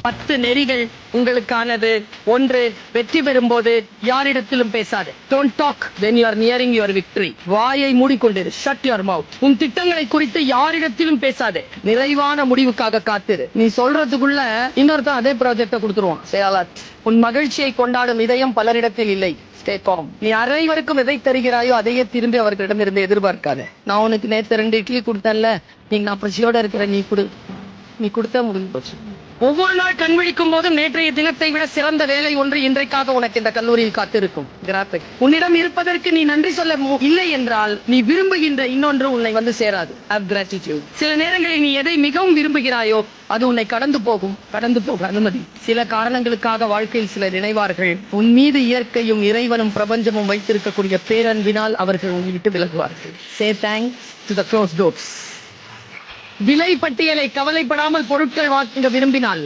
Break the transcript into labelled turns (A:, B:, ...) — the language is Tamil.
A: 10 நெறிகள் உங்களுக்கானது. 1, வெற்றி பெறும்போது யாரிடத்திலும் பேசாதே. Don't talk when you are nearing your victory. வாயை மூடிக்கொண்டிரு. Shut your mouth. உன் திட்டங்களை குறித்து யாரிடத்திலும் பேசாதே. நிறைவான முடிவுக்காக காத்திரு. நீ சொல்றதுக்குள்ள இன்னொருத்தன் அதே ப்ராஜெக்ட கொடுத்துருவான். சேலாத். உன் மகிழ்ச்சியை கொண்டாடும் இதயம் பலரிடத்தில் இல்லை. Stay calm. நீ அனைவருக்கும் எதை தருகிறாயோ அதையே திரும்பி அவர்களிடம் இருந்து எதிர்பார்க்காத. நான் உனக்கு நேத்து 2 இட்லி கொடுத்தேன்ல, நீங்க நான் பசியோட இருக்கிற, நீ கொடு. நீ கொடுத்தா முடிஞ்சு போச்சு. ஒவ்வொரு நாள் கண்விழிக்கும் போதும் நேற்றைய தினத்தை விட சிறந்த வேலை ஒன்று இன்றைக்காக உனக்கு இந்த கல்லூரியில் காத்திருக்கும். உன்னிடம் இருப்பதற்கு நீ நன்றி சொல்ல இல்லை என்றால் நீ விரும்புகின்ற இன்னொன்று உன்னை வந்து சேராது. Have gratitude. சில நேரங்களில் நீ எதை மிகவும் விரும்புகிறாயோ அது உன்னை கடந்து போக அனுமதி. சில காரணங்களுக்காக வாழ்க்கையில் சிலர் இணைவார்கள். உன் மீது இயற்கையும் இறைவனும் பிரபஞ்சமும் வைத்திருக்கக்கூடிய பேரன்பினால் அவர்கள் உன்னை விட்டு விலகுவார்கள். Say thanks to the closed doors. விலை பட்டியலை கவலைப்படாமல் பொருட்கள் வாங்க விரும்பினால்